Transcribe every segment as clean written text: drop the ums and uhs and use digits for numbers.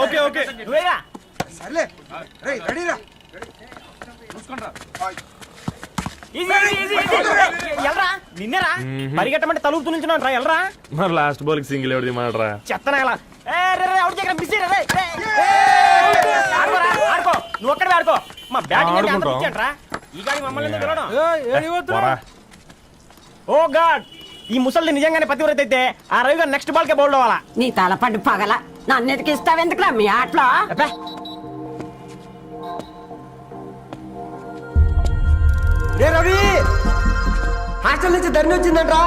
Okay okay సర్లే రేయ్ రెడీరా నిన్నరా పరిగెట్టమంటే తలుపుతూ నుంచున్నాను రా ఎల్రా మరి లాస్ట్ బాల్ కి సింగిల్ ఎవరిది మాట్రా చెత్తనా ఎలా నువ్వు ఒక్కడే ఆడుకో మా బ్యాటింగ్ ఈ గాడి మమ్మల్ని ఓ గాడ్ ఈ ముసలి నిజంగానే పతివ్రత అయితే ఆ రవి గారు నెక్స్ట్ బాల్ కే బౌల్డ్ అవ్వాలా నీ తలపండు పగల నన్ను ఇస్తావెందుకురా మీ ఆటలో రే రవి హాస్టల్ నుంచి ధరణి వచ్చిందంట్రా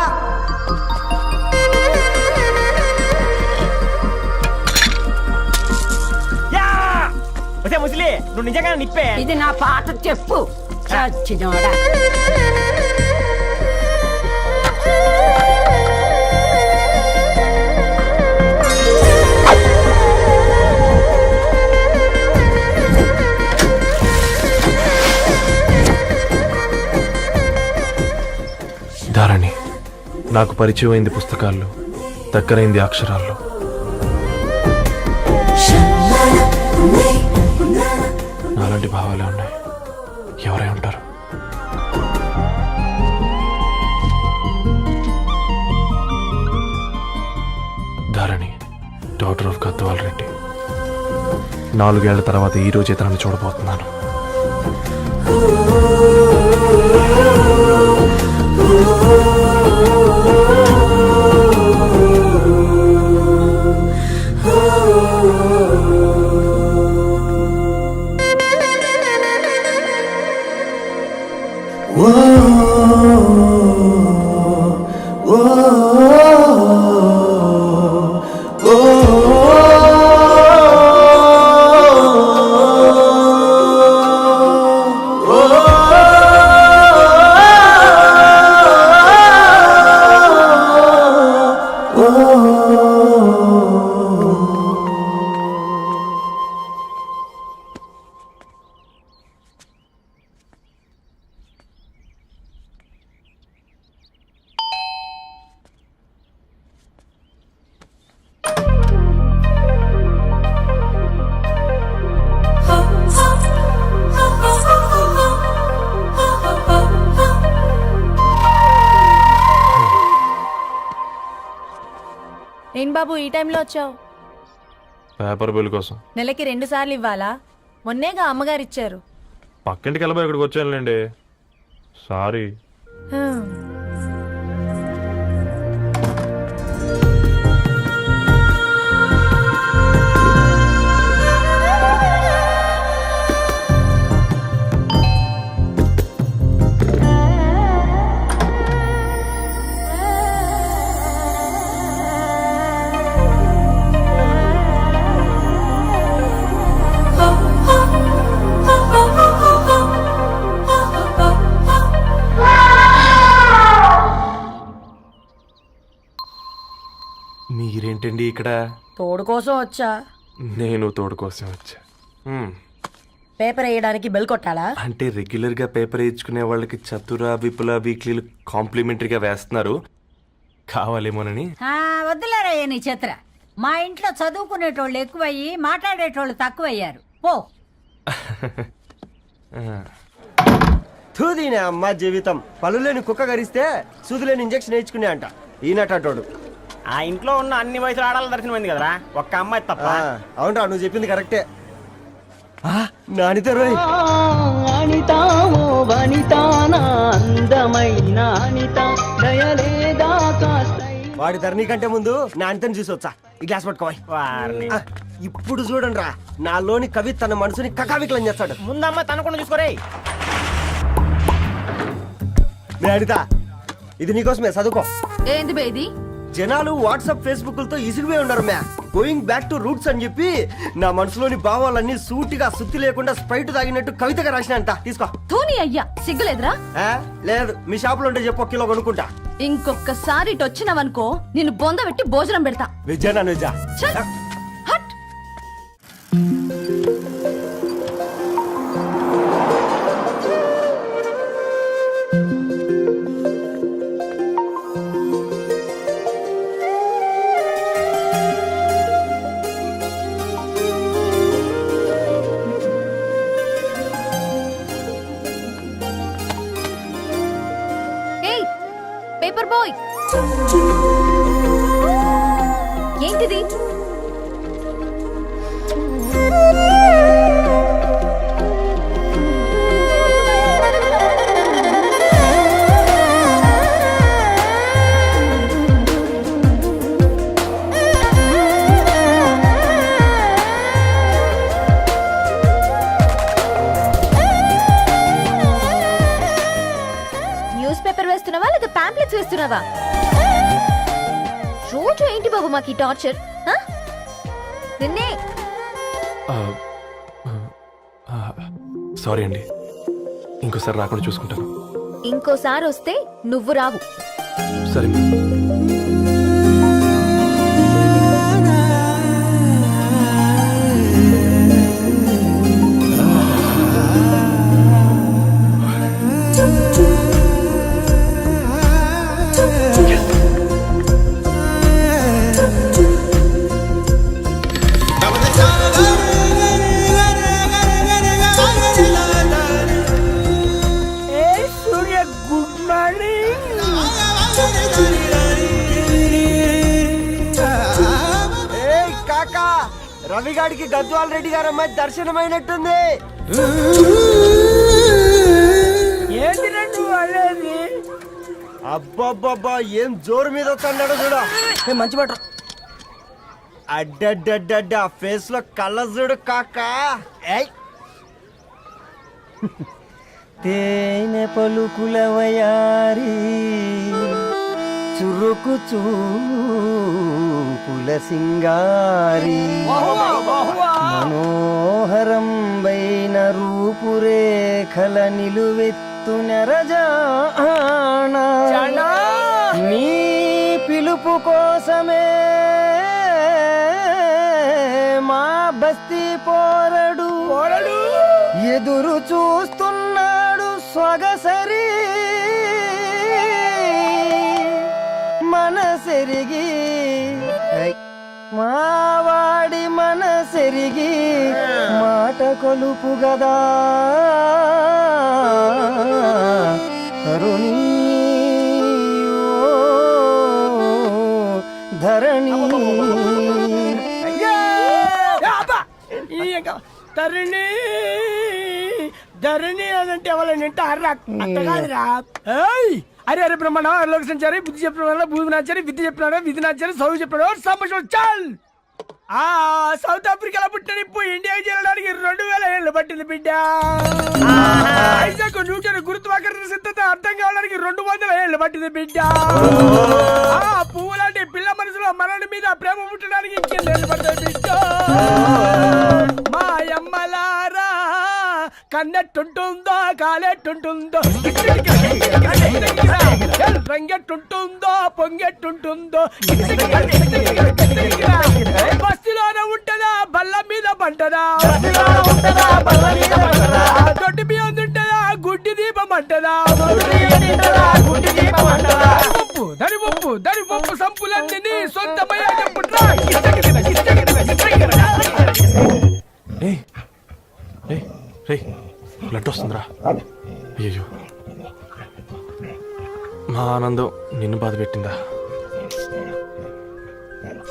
ముసలి నువ్వు నిజంగా నిప్పే ఇది నా పాట చెప్పు చచ్చినోడా ధారణి నాకు పరిచయం అయింది పుస్తకాల్లో, దగ్గరైంది అక్షరాల్లో. నాలాంటి భావాలే ఉన్నాయి, ఎవరై ఉంటారు? Dharani daughter of Gadwal Reddy. 4 ఏళ్ల తర్వాత ఈ రోజు తనని చూడబోతున్నాను. ఏం బాబు ఈ టైంలో వచ్చావు? పేపర్ బిల్ కోసం. నెలకి 2 సార్లు ఇవ్వాలా? మొన్నేగా అమ్మగారు ఇచ్చారు. పక్కింటికి వెళ్ళబోయి ఇక్కడికి వచ్చానులేండి, సారీ. మీరేంటండి ఇక్కడ? తోడు కోసం వచ్చా. నేను తోడు కోసం వచ్చా. పేపర్ వేయడానికి బెల్ కొట్టాలా? అంటే రెగ్యులర్ గా పేపర్ వేయించుకునే వాళ్ళకి చతుర విపుల వీక్లీలు కాంప్లిమెంటరీగా వేస్తున్నారు, కావాలేమోనని. వద్దులేరా నీ చిత్ర. మా ఇంట్లో చదువుకునేటోళ్ళు ఎక్కువయ్యి మాట్లాడేటోళ్ళు తక్కువయ్యారు. పో. తూదీనే అమ్మ జీవితం. పళ్ళులేని కుక్క గరిస్తే సూదులేని ఇంజక్షన్ వేయించుకునే అంట ఈనటోడు. ఆ ఇంట్లో ఉన్న అన్ని వయసులో ఆడాల దర్శనమైంది కదరా, ఒక్క అమ్మాయి తప్ప. అవునరా, నువ్వు చెప్పింది కరెక్టే. నానిత రోయ్ వాడి ధరణి కంటే ముందు నానితని చూసి వచ్చా. ఈ గ్లాస్ పట్టుకోవాలి. ఇప్పుడు చూడండి రా, నాలోని కవి తన మనసుని కకావికలం చేస్తాడు. ముందమ్మ తనకుండా చూసుకోరే. నానిత, ఇది నీకోసమే, చదువుకో. ఏంది బేది? జనాలు వాట్సాప్ ఫేస్బుక్లతో ఇసిగిపోయి ఉన్నారు మ్యా. గోయింగ్ బ్యాక్ టు రూట్స్ అని చెప్పి నా మనసులోని భావాలన్నీ సూటిగా సుత్తి లేకుండా స్ప్రైట్ తాగినట్టు కవితగా రాసిన అంట. తీసుకో. తూని అయ్యా, సిగ్గులేదురా? లేదు, మీ షాప్ లో ఉంటే చెప్పు, 1 కిలో కొనుక్కుంటా. ఇంకొకసారి ఇటు వచ్చినావనుకో నిన్ను బొంద పెట్టి భోజనం పెడతా. వెజ్జా నాన్ వెజ్జా? హట్. ఏంటిది? న్యూస్ పేపర్ వేస్తున్నావా లేదా పాంప్లెట్స్ వేస్తున్నావా? రోజు ఏంటి బాబు మాకు ఈ టార్చర్? నిన్నే సారీ అండి, ఇంకోసారి రాకుండా చూసుకుంటాను. ఇంకోసారి వస్తే నువ్వు రావు. సరే. సూర్య గుడ్ మార్నింగ్. కాకా రవిగాడికి గద్వాల్ రెడ్డి గారు అమ్మాయి దర్శనమైనట్టుంది. ఏంటి నువ్వు అనేది? అబ్బబ్బబ్బా ఏం జోరు మీద వస్తున్నాడో చూడ. మంచి మాట. అడ్డడ్డడ్డ ఫేస్ లో కళ్ళ చూడు కాకా. ఏయ్ తేనె పలుకుల వయారి చురుకు చూపుల సింగారి మనోహరం బైన రూపురేఖల నిలువెత్తు నెరజానా నీ పిలుపు కోసమే మా బస్తీ పోరడు ఎదురు చూస్తున్నాడు స్వగసరి మనసెరిగి మావాడి మనసెరిగి మాట కొలుపు గదా తరుణి ఓ ధరణి. తరుణి ధరణి అనంటే ఎవరైనా అర్రా అంత కాదురా. అరే అరే బ్రహ్మణ లోక సంచారి బుద్ధి చెప్పిన భూమి నాచారి విద్య చెప్పినాడు విధి నాచారి చదువు చెప్పినాడు సంభాషణ చాల్. సౌత్ ఆఫ్రికాలో పుట్టిన ఇప్పుడు ఇండియాకి చేరడానికి 2000 ఏళ్ళు పట్టింది బిడ్డ. ఐజాక్ న్యూటన్ గురుత్వాకర్షణ సిద్ధత అర్థం కావడానికి 200 ఏళ్ళు పట్టింది బిడ్డ. పువ్వులాంటి పిల్ల మనసులో మనని మీద ప్రేమ పుట్టడానికి ఇంకేళ్ళు పడుతుంది బిడ్డ. మా అమ్మలారా కన్నెట్టుంటుందో కాలెట్టుంటుందో రంగెట్టుంటుందో పొంగెట్టుంటుందో బస్తిలోనే ఉంటదా బల్ల మీద పంటదా దొడ్డి బియ్యం తింటదా గుడ్డి దీపం అంటదా దరి పప్పు సంపులన్నీ సొంతమయ్యేటప్పుడు బ్లడ్ వస్తుందిరా. అయ్యో, మా ఆనందం నిన్ను బాధ పెట్టిందా?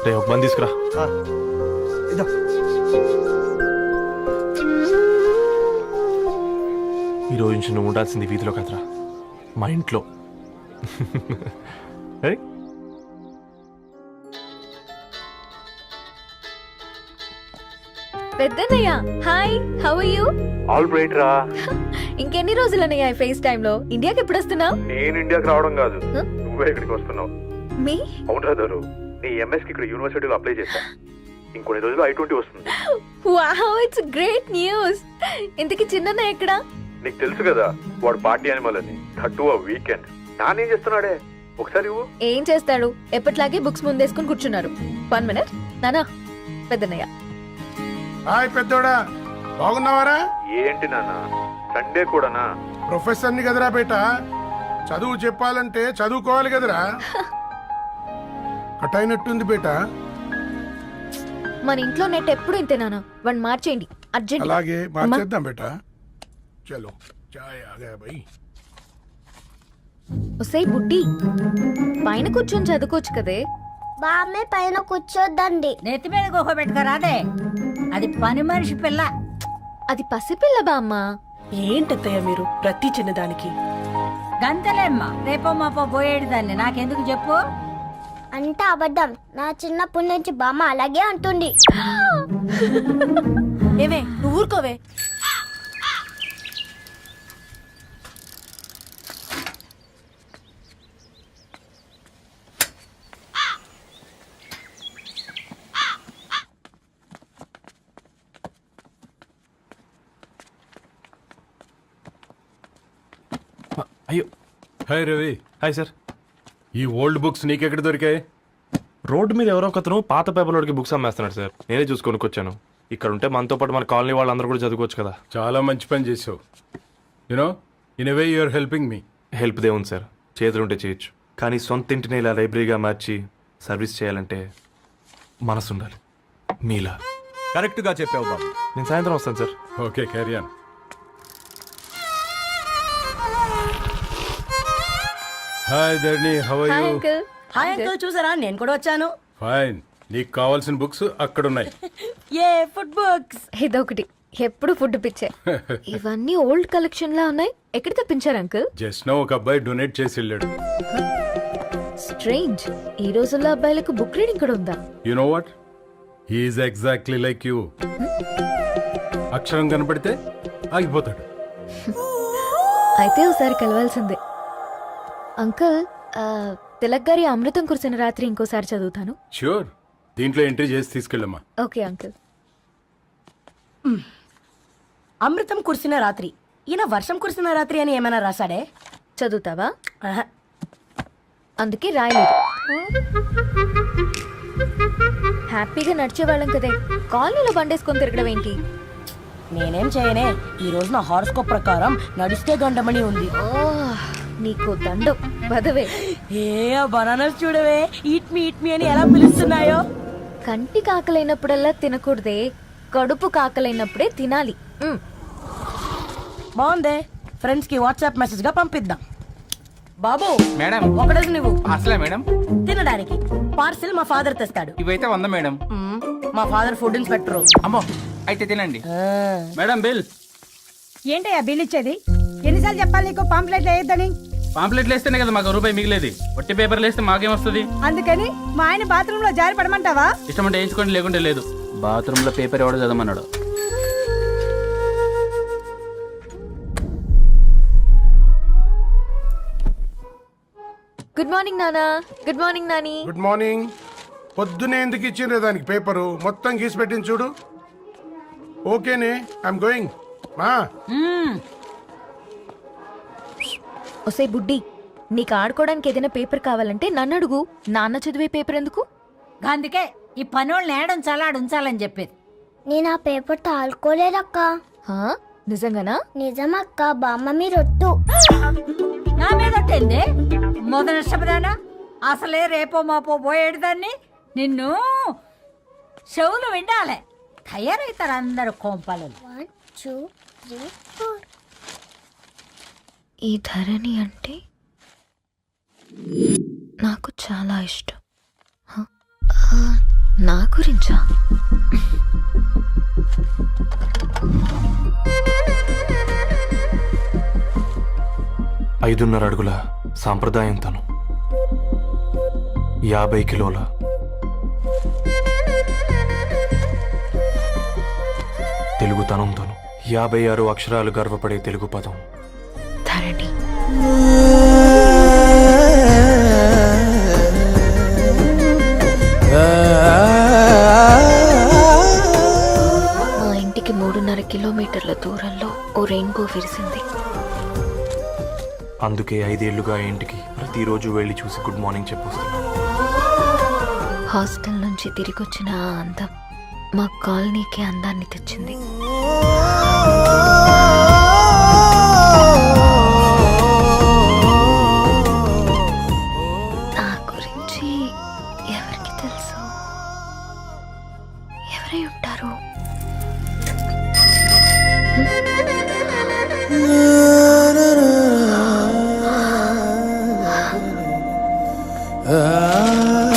రే ఒక బంద్ తీసుకురా. ఈ రోజు నుంచి నువ్వు ఉండాల్సింది వీధిలో కదరా, మా ఇంట్లో. పెద్దన్నయ్య hi, how are you? All right రా. ఇంకెన్ని రోజులన్నయ్య ఈ ఫేస్ టైమ్ లో? ఇండియాకి ఎప్పుడు వస్తున్నావు? నేను ఇండియాకి రావడం కాదు, నువ్వే ఇక్కడికి వస్తున్నావు. మీ అవును రాదారు, నీ ఎంఎస్ కి ఇక్కడ యూనివర్సిటీలో అప్లై చేశా. ఇంకొన్ని రోజులు I-20 వస్తుంది. Wow, it's great news. ఇంతకి చిన్నన్న ఎక్కడ? నీకు తెలుసు కదా వాడు పార్టీ అనిమల్ అని. థర్టూ ఆ వీకెండ్ నానేం చేస్తున్నాడే ఒకసారి ఏం చేస్తాడు, ఎప్పట్లాగే బుక్స్ ముందేసుకుని కూర్చున్నారు. 1 minute నానా. పెద్దన్నయ్య హాయ్ పెద్దోడా, బాగున్నావారా? ఏంటి నాన్న సండే కూడానా? ప్రొఫెసర్ని కదరా బేట, చదువు చెప్పాలంటే చదువుకోవాలి కదరా. కట్ అయినట్టుంది బేట. మన ఇంట్లో నెట్ ఎప్పుడు ఇంతే నాన్న, వన్ మార్చేయండి అర్జెంట్. అలాగే మార్చేద్దాం బేట. చలో చాయ్ ఆగా భయ్. ఒసేయ్ బుడ్డి పైన కూర్చొని చదువుకోవచ్చు కదే. బామ్మే పైన కూర్చోద్దండి. నెత్తి మీద గుహ పెట్టుకోరాదే, అది పని మనిషి పిల్ల. అది పసిపిల్ల బామ్మ. ఏంటత్తయ్య మీరు ప్రతి చిన్నదానికి? గంతలేమ్మా, రేపో మాపో పోయేడు దాన్ని నాకెందుకు చెప్పు. అంటే అబద్ధం. నా చిన్నప్పటి నుంచి బామ్మ అలాగే అంటుంది. ఏవే నువ్వు ఊరుకోవే. అయ్యో, హాయ్ రవి. Hi sir. ఈ ఓల్డ్ బుక్స్ నీకెక్కడ దొరికాయి? రోడ్డు మీద ఎవరో ఒకతను పాత పేపర్లోకి బుక్స్ అమ్మేస్తున్నాడు సార్. నేనే చూసుకొని వచ్చాను. ఇక్కడ ఉంటే మనతో పాటు మన కాలనీ వాళ్ళందరూ కూడా చదువుకోవచ్చు కదా. చాలా మంచి పని చేసావు. You know in a way you are helping me. Help దే ఉంది సార్, చేతులుంటే చేయొచ్చు. కానీ సొంత ఇంటిని ఇలా లైబ్రరీగా మార్చి సర్వీస్ చేయాలంటే మనసు ఉండాలి. మీలా. కరెక్ట్గా చెప్పావు బాబు. నేను సాయంత్రం వస్తాను sir. Okay, carry on. Hi Dharni, how are hi you? Uncle. Hi uncle, చూసారా నేను కూడా వచ్చాను. ఫైన్. నీకు కావాల్సిన బుక్స్ అక్కడ ఉన్నాయి. ఏ ఫుడ్ బుక్స్? ఇదొకటి, ఎప్పుడు ఫుడ్ పిచ్చే. ఇవన్నీ ఓల్డ్ కలెక్షన్ లా ఉన్నాయి. ఎక్కడ తెప్పించారు అంకుల్? జస్ట్ నో ఒక అబ్బాయి డొనేట్ చేసి వెళ్ళాడు. స్ట్రేంజ్, ఈ రోజుల్లో అబ్బాయిలకు బుక్ రీడింగ్ కూడా ఉందా? You know what, he's exactly like you. అక్షరం కనపడితే ఆగిపోతాడు. అయితే ఒకసారి కలవాల్సిందే. అంకుల్, తిలక్ గారి అమృతం కురిసిన రాత్రి ఇంకోసారి చదువుతాను. ష్యూర్, దీంట్లో ఎంట్రీ చేసి తీసుకెళ్ళమ్మా. Okay uncle. అమృతం కురిసిన రాత్రి. ఈయన వర్షం కురిసిన రాత్రి అని ఏమైనా రాశాడే? చదువుతావా? ఆహా. అందుకే రాయలేదు. హ్యాపీగా నడిచేవాళ్ళం కదే, కాలనీలో బండేసుకొని తిరగడం ఏంటి? నేనేం చేయనే, ఈ రోజు నా హారోస్కోప్ ప్రకారం నడిస్తే గండమణి ఉంది. ఓ, నీకు దండం పదవే. ఏ బనానాస్ చూడవే, ఈట్ మీ అని ఎలా పిలుస్తున్నాయో. కంటి కాకలైనప్పుడల్లా తినకూడదే, కడుపు కాకలైనప్పుడే తినాలి. బాగుందే, ఫ్రెండ్స్ కి వాట్సాప్ మెసేజ్ గా పంపిద్దాం. బాబు మేడం, ఒకడేసి నువ్వు అసలే మేడం తినడానికి పార్సిల్ మా ఫాదర్ తెస్తాడు. ఇవైతే 100 మేడం. మా ఫాదర్ ఫుడ్ ఇన్స్పెక్టర్. అమ్మో, అయితే తినండి. Madam bill. ఏంటయ్యా బిల్ ఇచ్చేది? ఎన్నిసార్లు చెప్పాలి నీకు పాంప్లెట్లు వేయొద్దని? పాంప్లెట్లు వేస్తేనే కదా మాకు రూపాయి మిగిలేది. వట్టి పేపర్లు వేస్తే మాకేమొస్తుంది? అందుకని మా ఆయన బాత్రూమ్ లో జారి పడమంటావా? ఇష్టం అంటే వేయించుకోండి, లేకుంటే లేదు. బాత్రూమ్ లో పేపర్ ఎవడో చదవమన్నాడు. గుడ్ మార్నింగ్ నానా. Good morning Nani. Good morning. పొద్దునే ఎందుకు ఇచ్చిండ్రే దానికి పేపరు? మొత్తం గీసి పెట్టింది చూడు. ఓకేనే, ఐఎమ్ గోయింగ్. మా ఒసే బుడ్డి, నీకు ఆడుకోవడానికి ఏదైనా పేపర్ కావాలంటే నన్ను అడుగు. నాన్న చదివే పేపర్ ఎందుకు? అందుకే ఈ పనోళ్ళని ఏడుంచాలా ఉంచాలని చెప్పేది. నేను ఆ పేపర్ తాలుకోలేదక్క. హా? నిజంగానా? నిజమక్క, బామ్మ మీరొట్టు. నా మీద ఒట్టింది మొదటి నష్టపదానా? అసలే రేపో మాపో పోయేడు దాన్ని. నిన్ను చెవులు వినాలే, తయారవుతారు అందరు కోంపాలు. 1 2 3 4. ఈ ధరణి అంటే నాకు చాలా ఇష్టం. హ? నా గురించా? ఐదున్నర అడుగుల సాంప్రదాయం తను, 50 కిలోల తెలుగుతనం తను, 56 అక్షరాలు గర్వపడే తెలుగు పదం ధరణి. మా ఇంటికి 3.5 కిలోమీటర్ల దూరంలో ఓ రెయిన్బో విరిసింది. అందుకే 5 ఏళ్లుగా ఇంటికి ప్రతిరోజు వెళ్ళి చూసి గుడ్ మార్నింగ్ చెప్పొస్తున్నాను. హాస్టల్ నుంచి తిరిగొచ్చిన ఆ అందం మా కాలనీకి అందాన్ని తెచ్చింది. నా గురించి ఎవరికి తెలుసు? ఎవరై ఉంటారు? ఆ